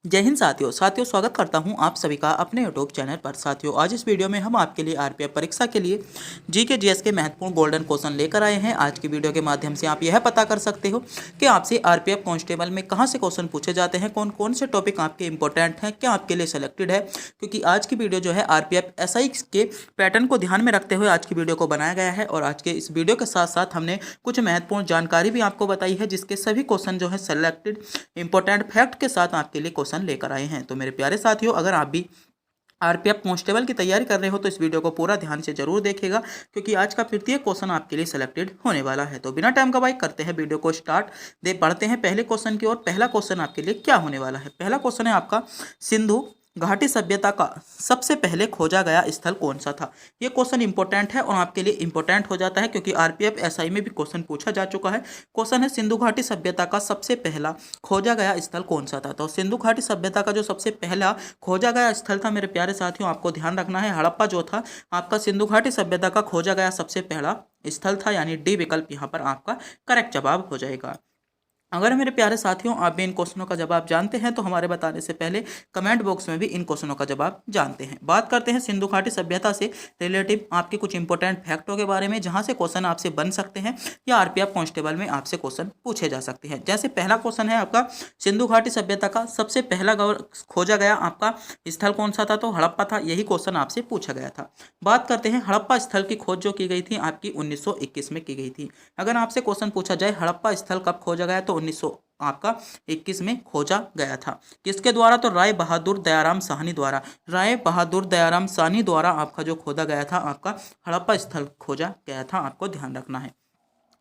जय हिंद साथियों स्वागत करता हूं आप सभी का अपने यूट्यूब चैनल पर। साथियों आज इस वीडियो में हम आपके लिए आरपीएफ परीक्षा के लिए जीके जीएस के महत्वपूर्ण गोल्डन क्वेश्चन लेकर आए हैं। आज की वीडियो के माध्यम से आप यह पता कर सकते हो कि आपसे आरपीएफ कांस्टेबल में कहां से क्वेश्चन पूछे जाते हैं, कौन कौन से टॉपिक आपके इंपॉर्टेंट हैं, क्या आपके लिए सिलेक्टेड है। क्योंकि आज की वीडियो जो है आरपीएफ एसआई के पैटर्न को ध्यान में रखते हुए आज की वीडियो को बनाया गया है। और आज के इस वीडियो के साथ साथ हमने कुछ महत्वपूर्ण जानकारी भी आपको बताई है, जिसके सभी क्वेश्चन जो है सिलेक्टेड इंपॉर्टेंट फैक्ट के साथ आपके लिए क्वेश्चन लेकर आए हैं। तो मेरे प्यारे साथियों, अगर आप भी आरपीएफ कांस्टेबल की तैयारी कर रहे हो तो इस वीडियो को पूरा ध्यान से जरूर देखिएगा, क्योंकि आज का प्रत्येक क्वेश्चन आपके लिए सिलेक्टेड होने वाला है। तो बिना टाइम गवाए करते हैं वीडियो को स्टार्ट। बढ़ते हैं पहले क्वेश्चन की ओर। पहला क्वेश्चन आपके लिए क्या होने वाला है। पहला क्वेश्चन है आपका, सिंधु घाटी सभ्यता का सबसे पहले खोजा गया स्थल कौन सा था। ये क्वेश्चन इंपॉर्टेंट है और आपके लिए इंपॉर्टेंट हो जाता है, क्योंकि आरपीएफ एसआई में भी क्वेश्चन पूछा जा चुका है। क्वेश्चन है, सिंधु घाटी सभ्यता का सबसे पहला खोजा गया स्थल कौन सा था। तो सिंधु घाटी सभ्यता का जो सबसे पहला खोजा गया स्थल था मेरे प्यारे साथियों, आपको ध्यान रखना है, हड़प्पा जो था आपका सिंधु घाटी सभ्यता का खोजा गया सबसे पहला स्थल था, यानी डी विकल्प यहाँ पर आपका करेक्ट जवाब हो जाएगा। अगर मेरे प्यारे साथियों आप भी इन क्वेश्चनों का जवाब जानते हैं तो हमारे बताने से पहले कमेंट बॉक्स में भी इन क्वेश्चनों का जवाब जानते हैं। बात करते हैं सिंधु घाटी सभ्यता से रिलेटिव आपके कुछ इंपॉर्टेंट फैक्टों के बारे में, जहां से क्वेश्चन आपसे बन सकते हैं या आरपीएफ कांस्टेबल में आपसे क्वेश्चन पूछे जा सकते हैं। जैसे पहला क्वेश्चन है आपका, सिंधु घाटी सभ्यता का सबसे पहला खोजा गया आपका स्थल कौन सा था। तो हड़प्पा था, यही क्वेश्चन आपसे पूछा गया था। बात करते हैं, हड़प्पा स्थल की खोज जो की गई थी आपकी 1921 में की गई थी। अगर आपसे क्वेश्चन पूछा जाए हड़प्पा स्थल कब खोजा गया, तो 1921 में खोजा गया था। किसके द्वारा, तो राय बहादुर दयाराम साहनी द्वारा। राय बहादुर दयाराम साहनी द्वारा आपका जो खोदा गया था, आपका हड़प्पा स्थल खोजा गया था, आपको ध्यान रखना है।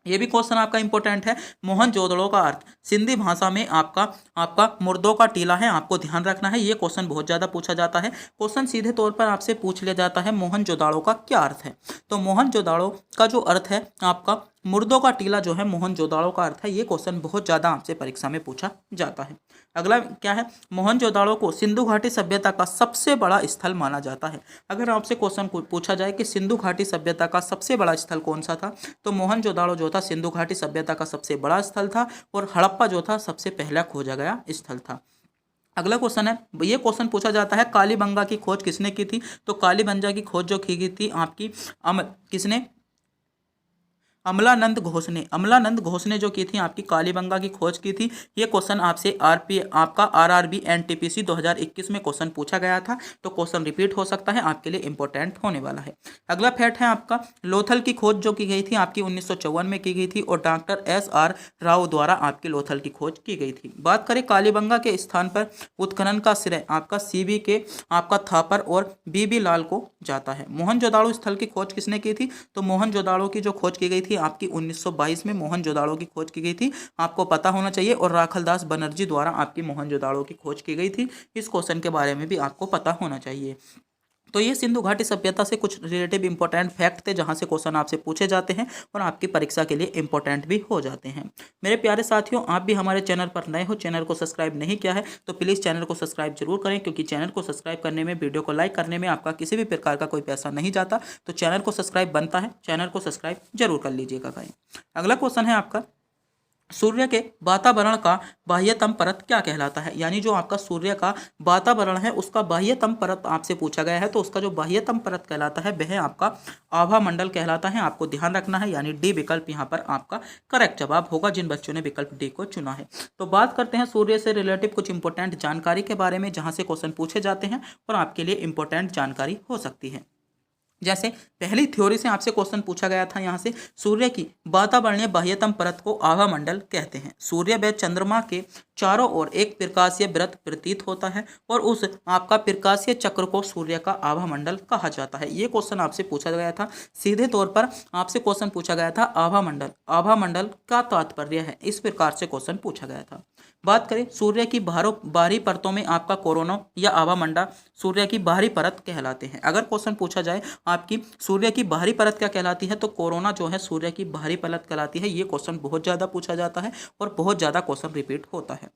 ये भी क्वेश्चन आपका इंपॉर्टेंट है। मोहनजोदड़ो का अर्थ सिंधी भाषा में आपका मुर्दों का टीला है, आपको ध्यान रखना है। ये क्वेश्चन बहुत ज़्यादा पूछा जाता है। क्वेश्चन सीधे तौर पर आपसे पूछ लिया जाता है, मोहनजोदड़ो का क्या अर्थ है। तो मोहनजोदड़ो का जो अर्थ है आपका मुर्दों का टीला जो है मोहनजोदड़ो का अर्थ है। ये क्वेश्चन बहुत ज़्यादा आपसे परीक्षा में पूछा जाता है। अगला क्या है, मोहनजोदड़ो को सिंधु घाटी सभ्यता का सबसे बड़ा स्थल माना जाता है। अगर आपसे क्वेश्चन पूछा जाए कि सिंधु घाटी सभ्यता का सबसे बड़ा स्थल कौन सा था, तो मोहनजोदड़ो जो था सिंधु घाटी सभ्यता का सबसे बड़ा स्थल था, और हड़प्पा जो था सबसे पहला खोजा गया स्थल था। अगला क्वेश्चन है, ये क्वेश्चन पूछा जाता है, कालीबंगा की खोज किसने की थी। तो कालीबंगा की खोज जो की गई थी आपकी किसने, अमलानंद घोष ने जो की थी आपकी कालीबंगा की खोज की थी। ये क्वेश्चन आपसे आपका आरआरबी एनटीपीसी 2021 में क्वेश्चन पूछा गया था, तो क्वेश्चन रिपीट हो सकता है, आपके लिए इंपॉर्टेंट होने वाला है। अगला फैक्ट है आपका, लोथल की खोज जो की गई थी आपकी 1954 में की गई थी, और डॉक्टर SR राव द्वारा आपकी लोथल की खोज की गई थी। बात करें कालीबंगा के स्थान पर उत्खनन का श्रेय आपका सीबी के आपका थापर और बीबी लाल को जाता है। मोहनजोदड़ो स्थल की खोज किसने की थी, तो मोहनजोदड़ो की जो खोज की गई थी आपकी 1922 में मोहनजोदड़ो की खोज की गई थी, आपको पता होना चाहिए। और राखलदास बनर्जी द्वारा आपकी मोहनजोदड़ो की खोज की गई थी। इस क्वेश्चन के बारे में भी आपको पता होना चाहिए। तो ये सिंधु घाटी सभ्यता से कुछ रिलेटिव इंपॉर्टेंट फैक्ट थे, जहां से क्वेश्चन आपसे पूछे जाते हैं और आपकी परीक्षा के लिए इंपॉर्टेंट भी हो जाते हैं। मेरे प्यारे साथियों, आप भी हमारे चैनल पर नए हो, चैनल को सब्सक्राइब नहीं किया है तो प्लीज़ चैनल को सब्सक्राइब जरूर करें, क्योंकि चैनल को सब्सक्राइब करने में, वीडियो को लाइक करने में आपका किसी भी प्रकार का कोई पैसा नहीं जाता। तो चैनल को सब्सक्राइब बनता है, चैनल को सब्सक्राइब जरूर कर लीजिएगा भाई। अगला क्वेश्चन है आपका, सूर्य के वातावरण का बाह्यतम परत क्या कहलाता है। यानी जो आपका सूर्य का वातावरण है उसका बाह्यतम परत आपसे पूछा गया है, तो उसका जो बाह्यतम परत कहलाता है वह आपका आभा मंडल कहलाता है, आपको ध्यान रखना है। यानी डी विकल्प यहाँ पर आपका करेक्ट जवाब होगा, जिन बच्चों ने विकल्प डी को चुना है। तो बात करते हैं सूर्य से रिलेटिव कुछ इंपॉर्टेंट जानकारी के बारे में, जहाँ से क्वेश्चन पूछे जाते हैं और आपके लिए इंपॉर्टेंट जानकारी हो सकती है। जैसे पहली थ्योरी से आपसे क्वेश्चन पूछा गया था, यहाँ से सूर्य की वातावरणीय बाह्यतम परत को आभा मंडल कहते हैं। सूर्य व चंद्रमा के चारों ओर एक प्रकाशीय वृत्त प्रतीत होता है, और उस आपका प्रकाशीय चक्र को सूर्य का आभा मंडल कहा जाता है। ये क्वेश्चन आपसे पूछा गया था, सीधे तौर पर आपसे क्वेश्चन पूछा गया था आभा मंडल का तात्पर्य है, इस प्रकार से क्वेश्चन पूछा गया था। बात करें सूर्य की बाहरी परतों में आपका कोरोना या आभा मंडल सूर्य की बाहरी परत कहलाते हैं। अगर क्वेश्चन पूछा जाए आपकी सूर्य की बाहरी परत क्या कहलाती है, तो कोरोना जो है सूर्य की बाहरी परत कहलाती है। ये क्वेश्चन बहुत ज़्यादा पूछा जाता है और बहुत ज़्यादा क्वेश्चन रिपीट होता है।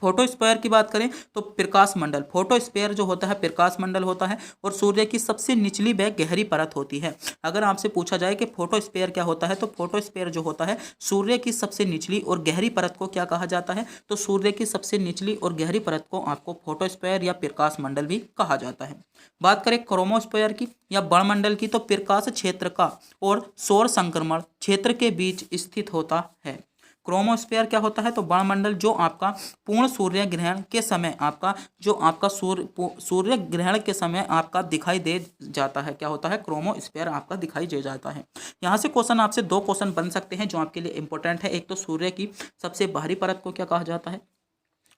फोटोस्फीयर की बात करें तो प्रकाश मंडल, फोटोस्फीयर जो होता है प्रकाश मंडल होता है और सूर्य की सबसे निचली व गहरी परत होती है। अगर आपसे पूछा जाए कि फोटोस्फीयर क्या होता है तो फोटोस्फीयर जो होता है सूर्य की सबसे निचली और गहरी परत को क्या कहा जाता है, तो सूर्य की सबसे निचली और गहरी परत को आपको फोटोस्फीयर या प्रकाश मंडल भी कहा जाता है। बात करें क्रोमोस्फीयर की या बड़मंडल की तो प्रकाश क्षेत्र का और सौर संक्रमण क्षेत्र के बीच स्थित होता है। क्रोमोस्फीयर क्या होता है, तो वायुमंडल जो आपका पूर्ण सूर्य ग्रहण के समय आपका सूर्य ग्रहण के समय आपका दिखाई दे जाता है, क्या होता है, क्रोमोस्फीयर आपका दिखाई दे जाता है। यहाँ से क्वेश्चन आपसे दो क्वेश्चन बन सकते हैं जो आपके लिए इंपॉर्टेंट है। एक तो सूर्य की सबसे बाहरी परत को क्या कहा जाता है,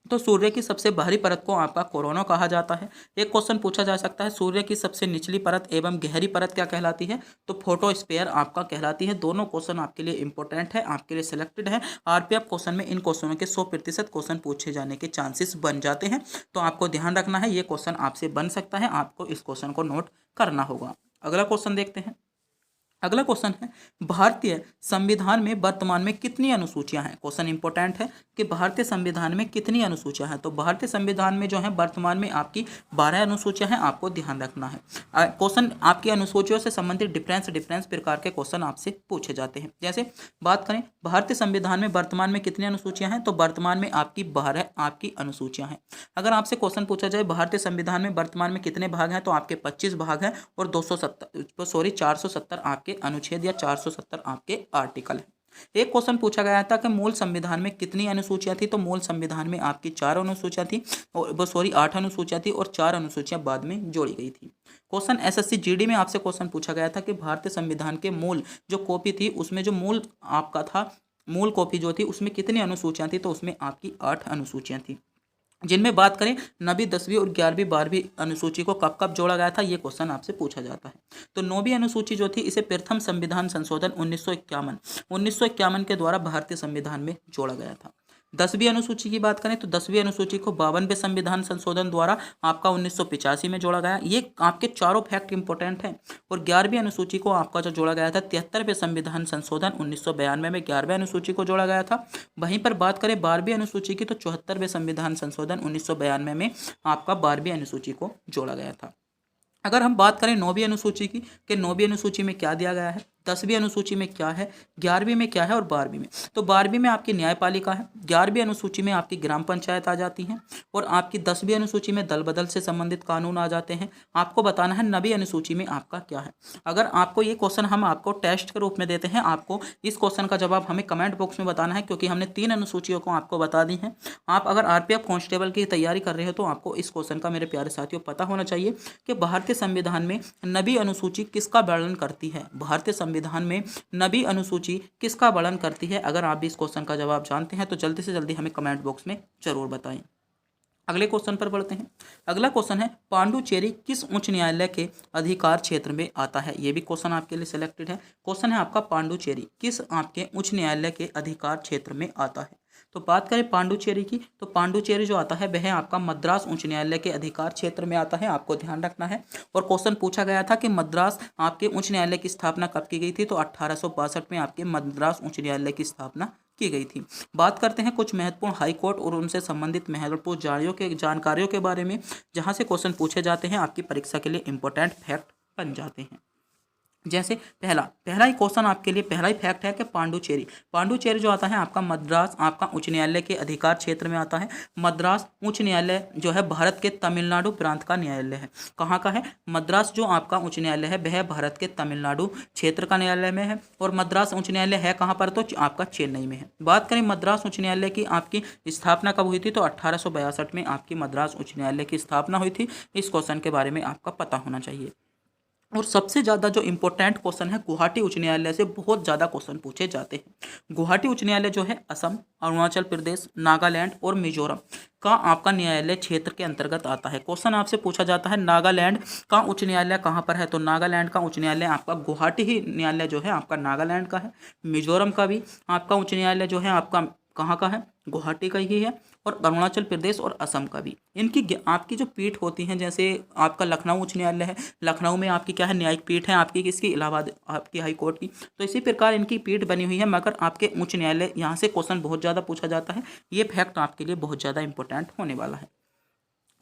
तो सूर्य की सबसे बाहरी परत को आपका कोरोना कहा जाता है। एक क्वेश्चन पूछा जा सकता है सूर्य की सबसे निचली परत एवं गहरी परत क्या कहलाती है, तो फोटोस्फीयर आपका कहलाती है। दोनों क्वेश्चन आपके लिए इंपॉर्टेंट है, आपके लिए सिलेक्टेड है। आरपीएफ क्वेश्चन में इन क्वेश्चनों के 100% क्वेश्चन पूछे जाने के चांसेस बन जाते हैं, तो आपको ध्यान रखना है ये क्वेश्चन आपसे बन सकता है, आपको इस क्वेश्चन को नोट करना होगा। अगला क्वेश्चन देखते हैं। अगला क्वेश्चन है भारतीय संविधान में वर्तमान में कितनी अनुसूचियां हैं। क्वेश्चन इंपॉर्टेंट है कि भारतीय संविधान में कितनी अनुसूचियां हैं, तो भारतीय संविधान में जो है वर्तमान में आपकी 12 अनुसूचियां हैं, आपको ध्यान रखना है। क्वेश्चन आपकी अनुसूचियों से संबंधित डिफरेंस प्रकार के क्वेश्चन आपसे पूछे जाते हैं। जैसे बात करें भारतीय संविधान में वर्तमान में कितनी अनुसूचियां हैं, तो वर्तमान में आपकी 12 आपकी अनुसूचियां हैं। अगर आपसे क्वेश्चन पूछा जाए भारतीय संविधान में वर्तमान में कितने भाग हैं, तो आपके 25 भाग हैं और 470 आपके अनुच्छेद या 470 आपके आर्टिकल है। एक क्वेश्चन पूछा गया था कि मूल संविधान में कितनी अनुसूचियां थी, तो मूल संविधान में आपकी 4 अनुसूचियां थी और 8 अनुसूचियां थी और 4 अनुसूचियां बाद में जोड़ी गई थी। क्वेश्चन एसएससी जीडी में आपसे क्वेश्चन पूछा गया था कि भारतीय संविधान के मूल जो कॉपी थी उसमें जो मूल आपका था, मूल कॉपी जो थी उसमें कितनी अनुसूचियां थी, तो उसमें आपकी 8 अनुसूचियां थी। जिनमें बात करें 9वीं 10वीं और 11वीं 12वीं अनुसूची को कब कब जोड़ा गया था, ये क्वेश्चन आपसे पूछा जाता है। तो 9वीं अनुसूची जो थी इसे प्रथम संविधान संशोधन 1951 के द्वारा भारतीय संविधान में जोड़ा गया था। 10वीं अनुसूची की बात करें तो 10वीं अनुसूची को 52वें संविधान संशोधन द्वारा आपका 1985 में जोड़ा गया। ये आपके चारों फैक्ट इंपॉर्टेंट हैं। और 11वीं अनुसूची को आपका जो जोड़ा गया था 73वें संविधान संशोधन 1992 में 11वें अनुसूची को जोड़ा गया था। वहीं पर बात करें 12वीं अनुसूची की तो 74वें संविधान संशोधन 1992 में आपका 12वीं अनुसूची को जोड़ा गया था। अगर हम बात करें 9वीं अनुसूची की कि 9वीं अनुसूची में क्या दिया गया है, 10वीं अनुसूची में क्या है, 11वीं में क्या है और 12वीं में, तो 12वीं में आपकी न्यायपालिका है, 11वीं अनुसूची में आपकी ग्राम पंचायत आ जाती हैं और आपकी 10वीं अनुसूची में दल बदल से संबंधित कानून आ जाते हैं। आपको बताना है 9वीं अनुसूची में आपका क्या है। अगर आपको ये क्वेश्चन हम आपको टेस्ट के रूप में देते हैं, आपको इस क्वेश्चन का जवाब हमें कमेंट बॉक्स में बताना है, क्योंकि हमने 3 अनुसूचियों को आपको बता दी हैं। आप अगर आरपीएफ कांस्टेबल की तैयारी कर रहे हो तो आपको इस क्वेश्चन का मेरे प्यारे साथियों पता होना चाहिए कि भारतीय संविधान में 9वीं अनुसूची किसका वर्णन करती है। भारतीय संविधान में 9वीं अनुसूची किसका वर्णन करती है। अगर आप भी इस क्वेश्चन का जवाब जानते हैं तो जल्दी से जल्दी हमें कमेंट बॉक्स में जरूर बताएं। अगले क्वेश्चन पर बढ़ते हैं। अगला क्वेश्चन है पांडुचेरी किस उच्च न्यायालय के अधिकार क्षेत्र में आता है। यह भी क्वेश्चन आपके लिए सिलेक्टेड है। क्वेश्चन है आपका पांडुचेरी किस आपके उच्च न्यायालय के अधिकार क्षेत्र में आता है। तो बात करें पांडुचेरी की तो पांडुचेरी जो आता है वह आपका मद्रास उच्च न्यायालय के अधिकार क्षेत्र में आता है, आपको ध्यान रखना है। और क्वेश्चन पूछा गया था कि मद्रास आपके उच्च न्यायालय की स्थापना कब की गई थी, तो 1862 में आपके मद्रास उच्च न्यायालय की स्थापना की गई थी। बात करते हैं कुछ महत्वपूर्ण हाई कोर्ट और उनसे संबंधित महत्वपूर्ण जानकारियों के बारे में, जहां से क्वेश्चन पूछे जाते हैं, आपकी परीक्षा के लिए इंपॉर्टेंट फैक्ट बन जाते हैं। जैसे पहला ही क्वेश्चन आपके लिए पहला ही फैक्ट है कि पांडुचेरी जो आता है आपका मद्रास आपका उच्च न्यायालय के अधिकार क्षेत्र में आता है। मद्रास उच्च न्यायालय जो है भारत के तमिलनाडु प्रांत का न्यायालय है। कहाँ का है, मद्रास जो आपका उच्च न्यायालय है वह भारत के तमिलनाडु क्षेत्र का न्यायालय में है। और मद्रास उच्च न्यायालय है कहाँ पर, तो आपका चेन्नई में है। बात करें मद्रास उच्च न्यायालय की आपकी स्थापना कब हुई थी, तो 1862 में आपकी मद्रास उच्च न्यायालय की स्थापना हुई थी। इस क्वेश्चन के बारे में आपका पता होना चाहिए। और सबसे ज़्यादा जो इम्पोर्टेंट क्वेश्चन है गुवाहाटी उच्च न्यायालय से बहुत ज़्यादा क्वेश्चन पूछे जाते हैं। गुवाहाटी उच्च न्यायालय जो है असम, अरुणाचल प्रदेश, नागालैंड और मिजोरम का आपका न्यायालय क्षेत्र के अंतर्गत आता है। क्वेश्चन आपसे पूछा जाता है नागालैंड का उच्च न्यायालय कहाँ पर है, तो नागालैंड का उच्च न्यायालय आपका गुवाहाटी ही न्यायालय जो है आपका नागालैंड का है। मिजोरम का भी आपका उच्च न्यायालय जो है आपका कहाँ का है, गुवाहाटी का ही है, और अरुणाचल प्रदेश और असम का भी। इनकी आपकी जो पीठ होती हैं, जैसे आपका लखनऊ उच्च न्यायालय है, लखनऊ में आपकी क्या है, न्यायिक पीठ है आपकी किसकी, इलाहाबाद आपकी हाई कोर्ट की। तो इसी प्रकार इनकी पीठ बनी हुई है, मगर आपके उच्च न्यायालय, यहाँ से क्वेश्चन बहुत ज़्यादा पूछा जाता है। ये फैक्ट आपके लिए बहुत ज़्यादा इंपॉर्टेंट होने वाला है।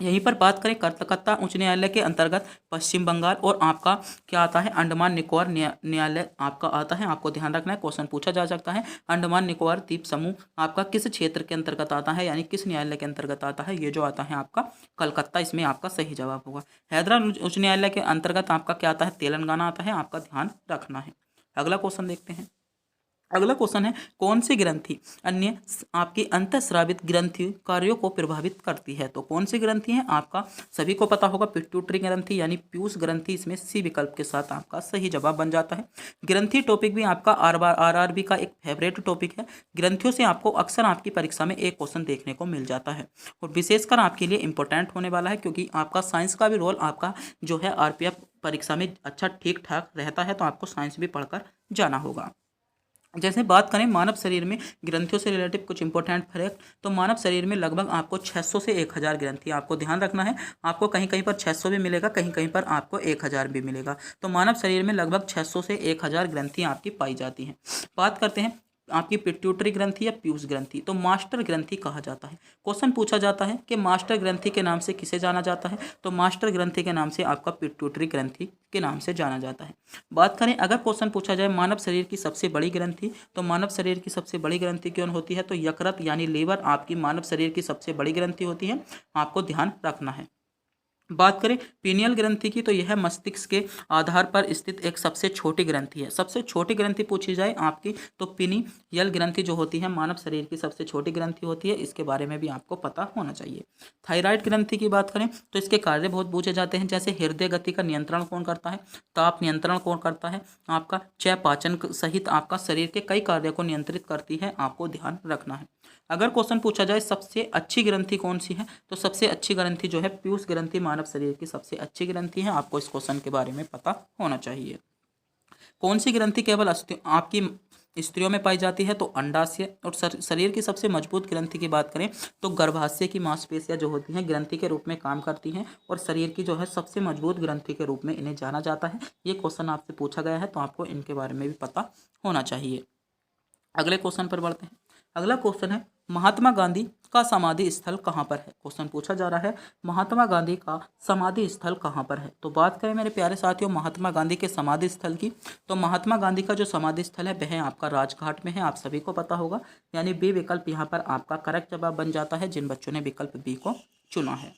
यहीं पर बात करें, कलकत्ता उच्च न्यायालय के अंतर्गत पश्चिम बंगाल और आपका क्या आता है, अंडमान निकोबार न्यायालय आपका आता है। आपको ध्यान रखना है, क्वेश्चन पूछा जा सकता है। अंडमान निकोबार द्वीप समूह आपका किस क्षेत्र के अंतर्गत आता है, यानी किस न्यायालय के अंतर्गत आता है, ये जो आता है आपका कलकत्ता, इसमें आपका सही जवाब होगा। हैदराबाद उच्च न्यायालय के अंतर्गत आपका क्या आता है, तेलंगाना आता है, आपका ध्यान रखना है। अगला क्वेश्चन देखते हैं। अगला क्वेश्चन है, कौन सी ग्रंथि अन्य आपकी अंतःस्रावित ग्रंथि कार्यों को प्रभावित करती है। तो कौन सी ग्रंथि है, आपका सभी को पता होगा, पिट्यूटरी ग्रंथि यानी पीयूष ग्रंथि, इसमें सी विकल्प के साथ आपका सही जवाब बन जाता है। ग्रंथि टॉपिक भी आपका आरआरबी का एक फेवरेट टॉपिक है। ग्रंथियों से आपको अक्सर आपकी परीक्षा में एक क्वेश्चन देखने को मिल जाता है, और विशेषकर आपके लिए इंपॉर्टेंट होने वाला है, क्योंकि आपका साइंस का भी रोल आपका जो है आरपीएफ परीक्षा में अच्छा ठीक ठाक रहता है, तो आपको साइंस भी पढ़कर जाना होगा। जैसे बात करें मानव शरीर में ग्रंथियों से रिलेटिव कुछ इंपॉर्टेंट फैक्ट, तो मानव शरीर में लगभग आपको 600 से 1000 ग्रंथि, आपको ध्यान रखना है। आपको कहीं कहीं पर 600 भी मिलेगा, कहीं कहीं पर आपको 1000 भी मिलेगा। तो मानव शरीर में लगभग 600 से 1000 ग्रंथियाँ आपकी पाई जाती हैं। बात करते हैं आपकी पिट्यूटरी ग्रंथि या पीयूष ग्रंथि, तो मास्टर ग्रंथि कहा जाता है। क्वेश्चन पूछा जाता है कि मास्टर ग्रंथि के नाम से किसे जाना जाता है, तो मास्टर ग्रंथि के नाम से आपका पिट्यूटरी ग्रंथि के नाम से जाना जाता है। बात करें, अगर क्वेश्चन पूछा जाए मानव शरीर की सबसे बड़ी ग्रंथि, तो मानव शरीर की सबसे बड़ी ग्रंथि कौन होती है, तो यकृत यानी लीवर आपकी मानव शरीर की सबसे बड़ी ग्रंथि होती है, आपको ध्यान रखना है। बात करें पीनियल ग्रंथि की, तो यह मस्तिष्क के आधार पर स्थित एक सबसे छोटी ग्रंथि है। सबसे छोटी ग्रंथि पूछी जाए आपकी, तो पीनियल ग्रंथि जो होती है मानव शरीर की सबसे छोटी ग्रंथि होती है, इसके बारे में भी आपको पता होना चाहिए। थायराइड ग्रंथि की बात करें, तो इसके कार्य बहुत पूछे जाते हैं, जैसे हृदय गति का नियंत्रण कौन करता है, ताप नियंत्रण कौन करता है, आपका चय पाचन सहित आपका शरीर के कई कार्यों को नियंत्रित करती है, आपको ध्यान रखना है। अगर क्वेश्चन पूछा जाए सबसे अच्छी ग्रंथि कौन सी है, तो सबसे अच्छी ग्रंथि जो है पीयूष ग्रंथि मानव शरीर की सबसे अच्छी ग्रंथि है, आपको इस क्वेश्चन के बारे में पता होना चाहिए। कौन सी ग्रंथि केवल आपकी स्त्रियों में पाई जाती है, तो अंडाशय। और शरीर की सबसे मजबूत ग्रंथि की बात करें, तो गर्भाशय की मांसपेशियां जो होती हैं ग्रंथि के रूप में काम करती हैं, और शरीर की जो है सबसे मजबूत ग्रंथि के रूप में इन्हें जाना जाता है। ये क्वेश्चन आपसे पूछा गया है, तो आपको इनके बारे में भी पता होना चाहिए। अगले क्वेश्चन पर बढ़ते हैं। अगला क्वेश्चन है, महात्मा गांधी का समाधि स्थल कहाँ पर है। क्वेश्चन पूछा जा रहा है, महात्मा गांधी का समाधि स्थल कहाँ पर है। तो बात करें मेरे प्यारे साथियों महात्मा गांधी के समाधि स्थल की, तो महात्मा गांधी का जो समाधि स्थल है वह आपका राजघाट में है, आप सभी को पता होगा, यानी बी विकल्प यहाँ पर आपका करेक्ट जवाब बन जाता है, जिन बच्चों ने विकल्प बी को चुना है।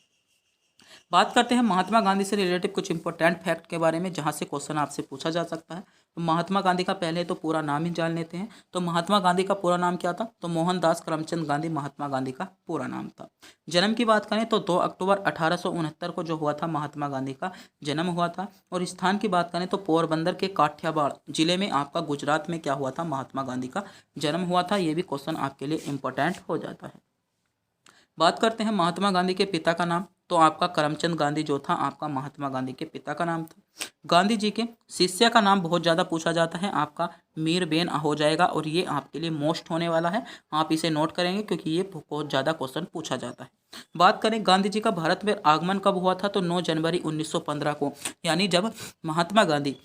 बात करते हैं महात्मा गांधी से रिलेटेड कुछ इंपॉर्टेंट फैक्ट के बारे में, जहां से क्वेश्चन आपसे पूछा जा सकता है। तो महात्मा गांधी का पहले तो पूरा नाम ही जान लेते हैं। तो महात्मा गांधी का पूरा नाम क्या था, तो मोहनदास करमचंद गांधी महात्मा गांधी का पूरा नाम था। जन्म की बात करें तो 2 अक्टूबर 1869 को जो हुआ था महात्मा गांधी का जन्म हुआ था। और स्थान की बात करें तो पोरबंदर के काठियावाड़ जिले में आपका गुजरात में क्या हुआ था, महात्मा गांधी का जन्म हुआ था। ये भी क्वेश्चन आपके लिए इंपॉर्टेंट हो जाता है। बात करते हैं महात्मा गांधी के पिता का नाम, तो आपका करमचंद गांधी जो था आपका महात्मा गांधी के पिता का नाम था। गांधी जी के शिष्य का नाम बहुत ज़्यादा पूछा जाता है, आपका मीरबेन हो जाएगा, और ये आपके लिए मोस्ट होने वाला है, आप इसे नोट करेंगे क्योंकि ये बहुत ज़्यादा क्वेश्चन पूछा जाता है। बात करें गांधी जी का भारत में आगमन कब हुआ था, तो 9 जनवरी 1915 को, यानी जब महात्मा गांधी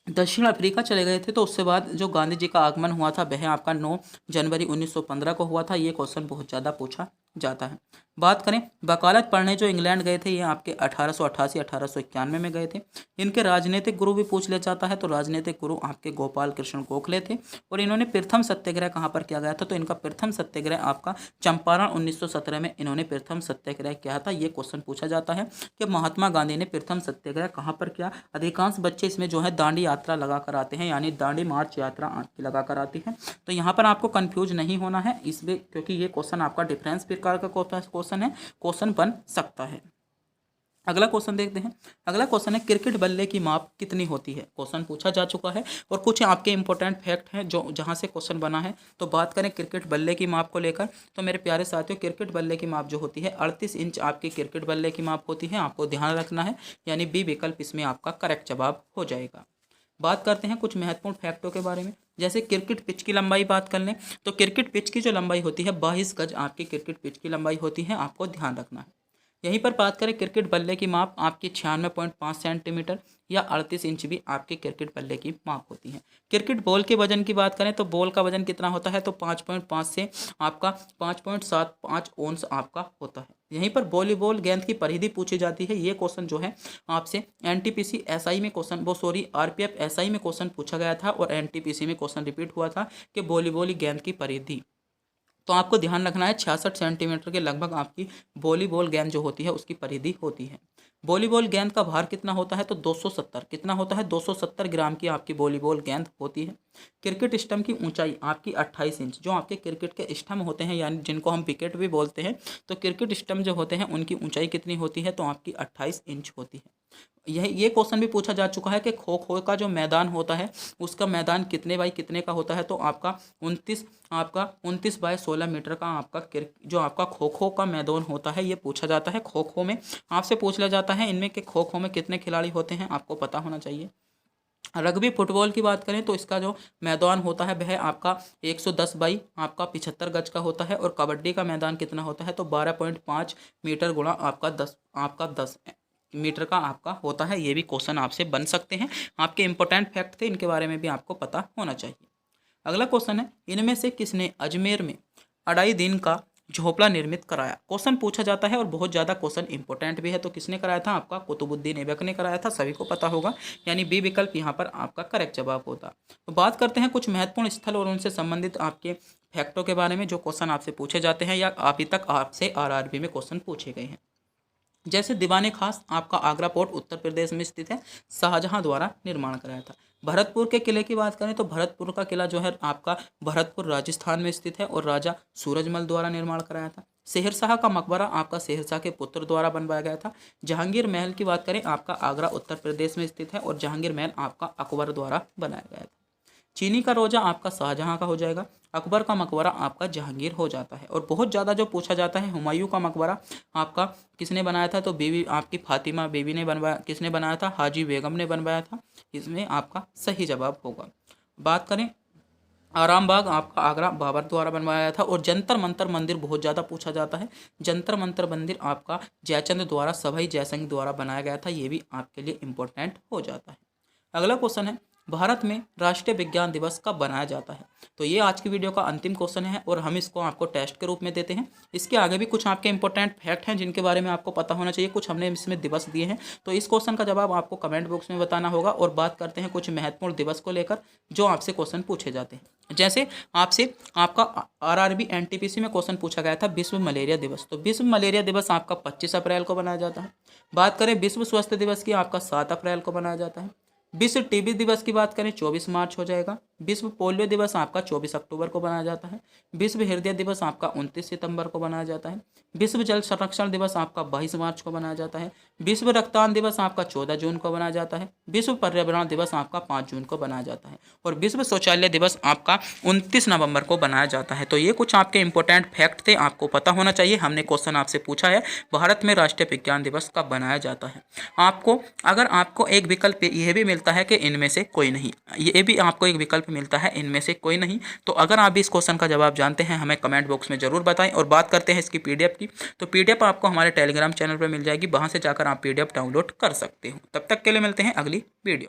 दक्षिण अफ्रीका चले गए थे, तो उसके बाद जो गांधी जी का आगमन हुआ था वह आपका 9 जनवरी 1915 को हुआ था। ये क्वेश्चन बहुत ज़्यादा पूछा जाता है। बात करें वकालत पढ़ने जो इंग्लैंड गए थे, ये आपके 1888-1891 में गए थे। इनके राजनीतिक गुरु भी पूछ लिया जाता है, तो राजनीतिक गुरु आपके गोपाल कृष्ण गोखले थे। और इन्होंने प्रथम सत्याग्रह कहाँ पर किया गया था, तो इनका प्रथम सत्याग्रह आपका चंपारण 1917 में इन्होंने प्रथम सत्याग्रह किया था। ये क्वेश्चन पूछा जाता है कि महात्मा गांधी ने प्रथम सत्याग्रह कहाँ पर किया। अधिकांश बच्चे इसमें जो है दांडी यात्रा लगा कर आते हैं, यानी दांडी मार्च यात्रा आपकी लगा कर आती है। तो यहाँ पर आपको कंफ्यूज नहीं होना है इसमें, क्योंकि ये क्वेश्चन आपका डिफरेंस प्रकार का क्वेश्चन है, क्वेश्चन बन सकता है। अगला क्वेश्चन देखते हैं। अगला क्वेश्चन है क्रिकेट बल्ले की माप कितनी होती है। क्वेश्चन पूछा जा चुका है और कुछ आपके इंपॉर्टेंट फैक्ट हैं जो जहां से क्वेश्चन बना है। तो बात करें क्रिकेट बल्ले की माप को लेकर, तो मेरे प्यारे साथियों क्रिकेट बल्ले की माप जो होती है 38 इंच आपकी क्रिकेट बल्ले की माप होती है, आपको ध्यान रखना है, यानी बी विकल्प इसमें आपका करेक्ट जवाब हो जाएगा। बात करते हैं कुछ महत्वपूर्ण फैक्टों के बारे में। जैसे क्रिकेट पिच की लंबाई बात कर लें तो क्रिकेट पिच की जो लंबाई होती है 22 गज आपकी क्रिकेट पिच की लंबाई होती है, आपको ध्यान रखना है। यहीं पर बात करें क्रिकेट बल्ले की माप आपकी 96.5 सेंटीमीटर या 38 इंच भी आपके क्रिकेट बल्ले की माप होती है। क्रिकेट बॉल के वजन की बात करें तो बॉल का वजन कितना होता है, तो 5.5 से आपका 5.75 ओंस आपका होता है। यहीं पर वॉलीबॉल गेंद की परिधि पूछी जाती है। ये क्वेश्चन जो है आपसे एनटीपीसी एसआई में आरपीएफ एसआई में क्वेश्चन पूछा गया था और एनटीपीसी में क्वेश्चन रिपीट हुआ था कि वॉलीबॉल गेंद की परिधि। तो आपको ध्यान रखना है 66 सेंटीमीटर के लगभग आपकी वॉलीबॉल गेंद जो होती है उसकी परिधि होती है। वॉलीबॉल गेंद का भार कितना होता है, तो 270 कितना होता है, 270 ग्राम की आपकी वॉलीबॉल गेंद होती है। क्रिकेट स्टंप की ऊंचाई आपकी 28 इंच, जो आपके क्रिकेट के स्टंप होते हैं यानी जिनको हम विकेट भी बोलते हैं, तो क्रिकेट स्टंप जो होते हैं उनकी ऊंचाई कितनी होती है, तो आपकी 28 इंच होती है। ये क्वेश्चन भी पूछा जा चुका है कि खो खो का जो मैदान होता है उसका मैदान कितने बाई कितने का होता है, तो आपका 29 बाय 16 मीटर का जो आपका खो खो का मैदान होता है ये पूछा जाता है। खो खो में आपसे पूछ लिया जाता है इनमें कि खो खो में कितने खिलाड़ी होते हैं, आपको पता होना चाहिए। रग्बी फुटबॉल की बात करें तो इसका जो मैदान होता है वह आपका 110 बाई आपका 75 गज का होता है। और कबड्डी का मैदान कितना होता है, तो 12.5 मीटर गुणा आपका 10 मीटर का आपका होता है। ये भी क्वेश्चन आपसे बन सकते हैं, आपके इंपॉर्टेंट फैक्ट थे, इनके बारे में भी आपको पता होना चाहिए। अगला क्वेश्चन है, इनमें से किसने अजमेर में अढ़ाई दिन का झोपड़ा निर्मित कराया। क्वेश्चन पूछा जाता है और बहुत ज़्यादा क्वेश्चन इंपॉर्टेंट भी है। तो किसने कराया था, आपका कुतुबुद्दीन ऐबक ने कराया था, सभी को पता होगा, यानी बी विकल्प यहाँ पर आपका करेक्ट जवाब होता। तो बात करते हैं कुछ महत्वपूर्ण स्थल और उनसे संबंधित आपके फैक्टों के बारे में जो क्वेश्चन आपसे पूछे जाते हैं या अभी तक आपसे आरआरबी में क्वेश्चन पूछे गए हैं। जैसे दीवाने खास आपका आगरा पोर्ट उत्तर प्रदेश में स्थित है, शाहजहां द्वारा निर्माण कराया था। भरतपुर के किले की बात करें तो भरतपुर का किला जो है आपका भरतपुर राजस्थान में स्थित है और राजा सूरजमल द्वारा निर्माण कराया था। शेरशाह का मकबरा आपका शेरशाह के पुत्र द्वारा बनवाया गया था। जहांगीर महल की बात करें आपका आगरा उत्तर प्रदेश में स्थित है और जहांगीर महल आपका अकबर द्वारा बनाया गया था। चीनी का रोजा आपका शाहजहां का हो जाएगा। अकबर का मकबरा आपका जहांगीर हो जाता है। और बहुत ज़्यादा जो पूछा जाता है, हुमायूं का मकबरा आपका किसने बनाया था, तो बीवी आपकी फातिमा बीवी ने बनवाया। किसने बनाया था, हाजी बेगम ने बनवाया था। इसमें आपका सही जवाब होगा। बात करें आरामबाग आपका आगरा बाबर द्वारा बनवाया था। और जंतर मंतर मंदिर बहुत ज़्यादा पूछा जाता है। जंतर मंतर मंदिर आपका जयचंद द्वारा सवाई जयसिंह द्वारा बनाया गया था। ये भी आपके लिए इंपॉर्टेंट हो जाता है। अगला क्वेश्चन है, भारत में राष्ट्रीय विज्ञान दिवस कब बनाया जाता है। तो ये आज की वीडियो का अंतिम क्वेश्चन है और हम इसको आपको टेस्ट के रूप में देते हैं। इसके आगे भी कुछ आपके इंपॉर्टेंट फैक्ट हैं जिनके बारे में आपको पता होना चाहिए। कुछ हमने इसमें दिवस दिए हैं, तो इस क्वेश्चन का जवाब आपको कमेंट बॉक्स में बताना होगा। और बात करते हैं कुछ महत्वपूर्ण दिवस को लेकर जो आपसे क्वेश्चन पूछे जाते हैं। जैसे आपसे आपका आरआरबी एनटीपीसी में क्वेश्चन पूछा गया था विश्व मलेरिया दिवस, तो विश्व मलेरिया दिवस आपका 25 अप्रैल को बनाया जाता है। बात करें विश्व स्वास्थ्य दिवस की, आपका 7 अप्रैल को बनाया जाता है। विश्व टीबी दिवस की बात करें 24 मार्च हो जाएगा। विश्व पोलियो दिवस आपका 24 अक्टूबर को बनाया जाता है। विश्व हृदय दिवस आपका 29 सितंबर को बनाया जाता है। विश्व जल संरक्षण दिवस आपका 22 मार्च को बनाया जाता है। विश्व रक्तदान दिवस आपका 14 जून को बनाया जाता है। विश्व पर्यावरण दिवस आपका 5 जून को बनाया जाता है। और विश्व शौचालय दिवस आपका 29 नवंबर को बनाया जाता है। तो ये कुछ आपके इंपॉर्टेंट फैक्ट थे, आपको पता होना चाहिए। हमने क्वेश्चन आपसे पूछा है भारत में राष्ट्रीय विज्ञान दिवस कब बनाया जाता है। अगर आपको एक विकल्प यह भी मिलता है कि इनमें से कोई नहीं, ये भी आपको एक विकल्प मिलता है इनमें से कोई नहीं, तो अगर आप भी इस क्वेश्चन का जवाब जानते हैं हमें कमेंट बॉक्स में जरूर बताएं। और बात करते हैं इसकी पीडीएफ की, तो पीडीएफ आपको हमारे टेलीग्राम चैनल पर मिल जाएगी, वहां से जाकर आप पीडीएफ डाउनलोड कर सकते हो। तब तक के लिए मिलते हैं अगली वीडियो।